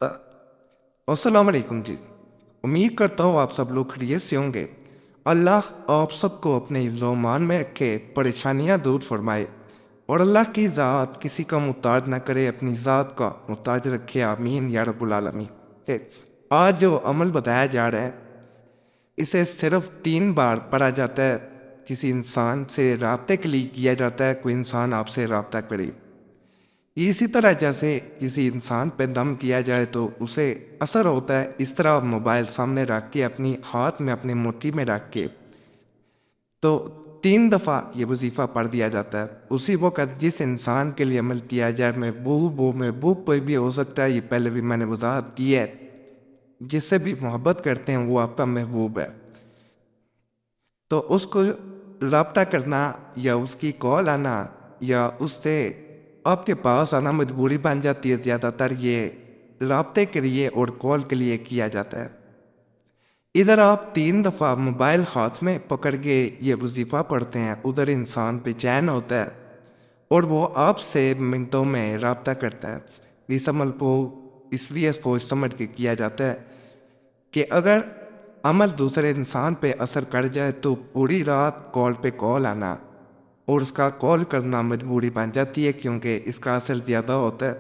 अ, अस्सलाम वालेकुम जी। उम्मीद करता हूँ आप सब लोग खैरियत से होंगे। अल्लाह आप सबको अपने हिफ्ज़-ओ-अमान में रखे, परेशानियाँ दूर फरमाए और अल्लाह की ज़ात किसी का मुहताज ना करे, अपनी ज़ात का मुहताज रखे। आमीन या रब्बुल आलमीन। ए, आज जो अमल बताया जा रहा है, इसे सिर्फ 3 बार पढ़ा जाता है। किसी इंसान से राब्ते के लिए किया जाता है, कोई इंसान आपसे राब्ता करे। इसी तरह जैसे किसी इंसान पे दम किया जाए तो उसे असर होता है, इस तरह मोबाइल सामने रख के अपनी हाथ में अपनी मुट्ठी में रख के तो 3 दफ़ा ये वजीफ़ा पढ़ दिया जाता है। उसी वक़्त जिस इंसान के लिए अमल किया जाए, महबूब कोई भी हो सकता है, ये पहले भी मैंने वज़ाहत की है। जिससे भी मोहब्बत करते हैं वो आपका महबूब है। तो उसको राब्ता करना या उसकी कॉल आना या उससे आपके पास आना मजबूरी बन जाती है। ज़्यादातर ये राब्ते के लिए और कॉल के लिए किया जाता है। इधर आप 3 दफ़ा मोबाइल हाथ में पकड़ के ये वजीफ़ा पढ़ते हैं, उधर इंसान बेचैन होता है और वो आपसे मिनटों में राब्ता करता है। इस अमल को इसलिए सोच समझ के किया जाता है कि अगर अमल दूसरे इंसान पे असर कर जाए तो पूरी रात कॉल पे कॉल आना और उसका कॉल करना मजबूरी बन जाती है, क्योंकि इसका असर ज़्यादा होता है,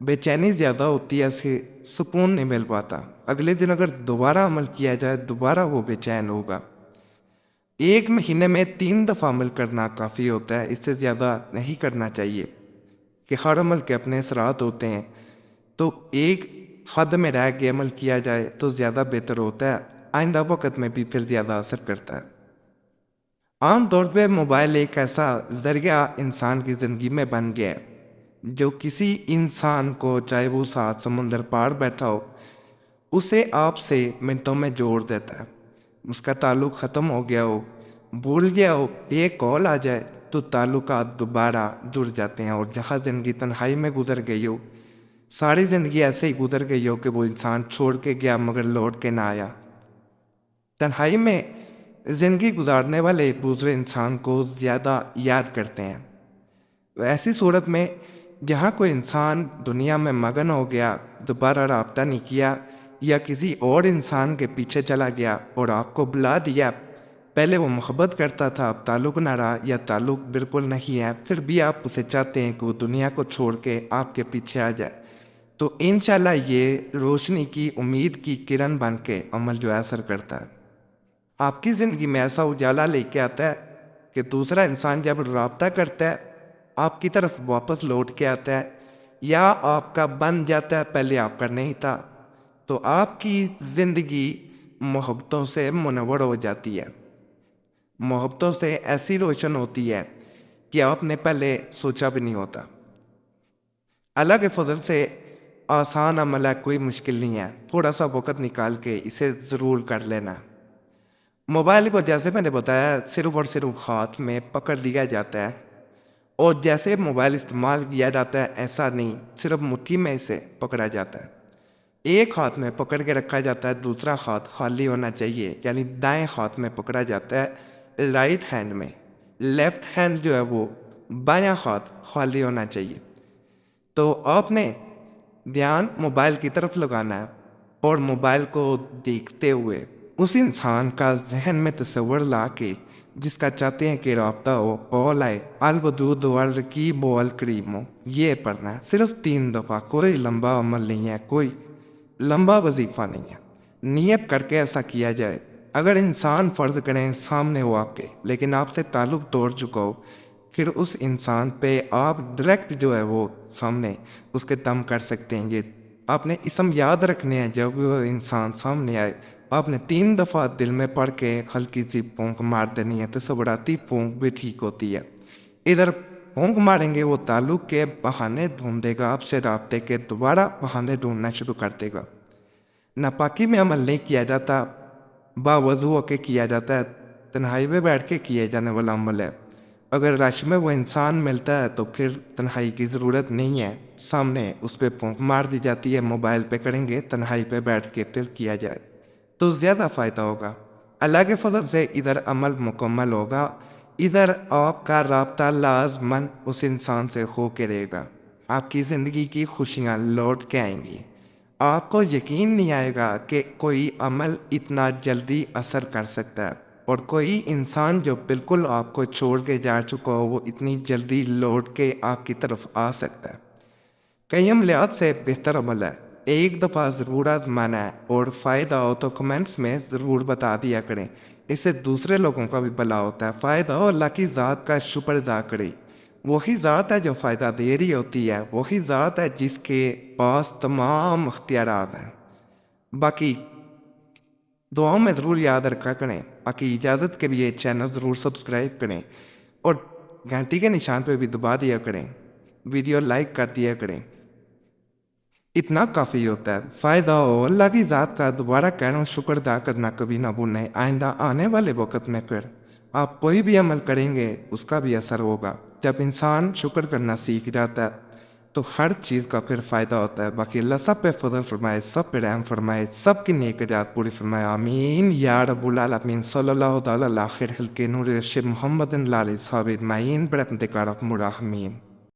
बेचैनी ज़्यादा होती है, उसे सुकून नहीं मिल पाता। अगले दिन अगर दोबारा अमल किया जाए दोबारा वो बेचैन होगा। 1 महीने में 3 दफ़ा अमल करना काफ़ी होता है, इससे ज़्यादा नहीं करना चाहिए कि हर अमल के अपने असरात होते हैं। तो एक हद में रह के अमल किया जाए तो ज़्यादा बेहतर होता है, आइंदा वक़्त में भी फिर ज़्यादा असर करता है। आम तौर पे मोबाइल एक ऐसा ज़रिया इंसान की ज़िंदगी में बन गया है जो किसी इंसान को, चाहे वो 7 समुंदर पार बैठा हो, उसे आपसे मिनटों में जोड़ देता है। उसका ताल्लुक़ ख़त्म हो गया हो, भूल गया हो, एक कॉल आ जाए तो ताल्लुकात दोबारा जुड़ जाते हैं। और जहाँ ज़िंदगी तन्हाई में गुजर गई हो, सारी ज़िंदगी ऐसे ही गुजर गई हो कि वो इंसान छोड़ के गया मगर लौट के ना आया। तन्हाई में ज़िंदगी गुजारने वाले दूसरे इंसान को ज़्यादा याद करते हैं। तो ऐसी सूरत में जहाँ कोई इंसान दुनिया में मगन हो गया, दोबारा राब्ता नहीं किया या किसी और इंसान के पीछे चला गया और आपको बुला दिया, पहले वो मोहब्बत करता था, अब ताल्लुक़ ना रहा या ताल्लुक़ बिल्कुल नहीं है, फिर भी आप उसे चाहते हैं कि वो दुनिया को छोड़ के आपके पीछे आ जाए, तो इंशाल्लाह ये रोशनी की, उम्मीद की किरण बन के अमल जो है असर करता है। आपकी ज़िंदगी में ऐसा उजाला लेके आता है कि दूसरा इंसान जब राब्ता करता है, आपकी तरफ वापस लौट के आता है या आपका बन जाता है, पहले आपका नहीं था, तो आपकी ज़िंदगी मोहब्बतों से मुनव्वर हो जाती है। मोहब्बतों से ऐसी रोशन होती है कि आपने पहले सोचा भी नहीं होता। अल्लाह के फजल से आसान अमल है, कोई मुश्किल नहीं है। थोड़ा सा वक़्त निकाल के इसे ज़रूर कर लेना। मोबाइल को जैसे मैंने बताया सिर्फ़ और सिर्फ़ हाथ में पकड़ लिया जाता है और जैसे मोबाइल इस्तेमाल किया जाता है ऐसा नहीं, सिर्फ़ मुट्ठी में इसे पकड़ा जाता है। एक हाथ में पकड़ के रखा जाता है, दूसरा हाथ खाली होना चाहिए, यानी दाएँ हाथ में पकड़ा जाता है राइट हैंड में। लेफ्ट हैंड जो है वो बायाँ हाथ खाली होना चाहिए। तो आपने ध्यान मोबाइल की तरफ लगाना है और मोबाइल को देखते हुए उस इंसान का ज़हन में तस्वर ला के जिसका चाहते हैं कि राब्ता हो, कॉल आए, अल वदूद वल रकीब वल करीम हो, ये पढ़ना है सिर्फ 3 दफ़ा। कोई लंबा अमल नहीं है, कोई लंबा वजीफ़ा नहीं है। नियत करके ऐसा किया जाए। अगर इंसान फ़र्ज़ करें सामने हो आपके, लेकिन आपसे ताल्लुक़ तोड़ चुका हो, फिर उस इंसान पे आप डायरेक्ट जो है वो सामने उसके दम कर सकते हैं। ये आपने इसम याद रखने हैं, जब वो इंसान सामने आए आपने 3 दफ़ा दिल में पढ़ के हल्की सी फूंक मार देनी है, तो सबड़ाती फूंक भी ठीक होती है। इधर फूंक मारेंगे वो ताल्लुक़ के बहाने ढूंढेगा, आपसे राब्ते के दोबारा बहाने ढूंढना शुरू कर देगा। नापाकी में अमल नहीं किया जाता, बावजू होके किया जाता है, तन्हाई में बैठ के किए जाने वाला अमल है। अगर रश में वो इंसान मिलता है तो फिर तन्हाई की ज़रूरत नहीं है, सामने उस पे फूंक मार दी जाती है, मोबाइल पे करेंगे, तन्हाई पे बैठ के फिर किया जाए तो ज़्यादा फ़ायदा होगा। अल्लाह के फजल से इधर अमल मुकम्मल होगा, इधर आपका राब्ता लाज़मन उस इंसान से हो के रहेगा। आपकी ज़िंदगी की खुशियाँ लौट के आएंगी। آپ کو یقین نہیں آئے گا کہ کوئی عمل اتنا جلدی اثر کر سکتا ہے، اور کوئی انسان جو بالکل آپ کو چھوڑ کے جا چکا ہو وہ اتنی جلدی لوٹ کے آپ کی طرف آ سکتا ہے۔ کئی عملیات سے بہتر عمل ہے، ایک دفعہ ضرور آزمانا ہے، اور فائدہ ہو تو کمنٹس میں ضرور بتا دیا کریں، اس سے دوسرے لوگوں کا بھی بھلا ہوتا ہے۔ فائدہ ہو اللہ کی ذات کا شکر ادا کریں، وہی ذات ہے جو فائدہ دے رہی ہوتی ہے، وہی ذات ہے جس کے پاس تمام اختیارات ہیں۔ باقی دعاؤں میں ضرور یاد رکھا کریں۔ باقی اجازت کے لیے چینل ضرور سبسکرائب کریں اور گھنٹی کے نشان پہ بھی دبا دیا کریں، ویڈیو لائک کر دیا کریں، اتنا کافی ہوتا ہے۔ فائدہ ہو اللہ کی ذات کا دوبارہ کہہ رہا ہوں، شکر ادا کرنا کبھی نہ بھولیں۔ آئندہ آنے والے وقت میں پھر آپ کوئی بھی عمل کریں گے اس کا بھی اثر ہوگا۔ جب انسان شکر کرنا سیکھ جاتا ہے تو ہر چیز کا پھر فائدہ ہوتا ہے۔ باقی اللہ سب پہ فضل فرمائے، سب پہ رحم فرمائے، سب کی نیک نجات پوری فرمائے، آمین یا رب العالمین۔ صلی اللہ تعالی علی خیر خلق نور ارشد محمد علیہ صحابہ اجمعین برحمتک یا ارحم الراحمین۔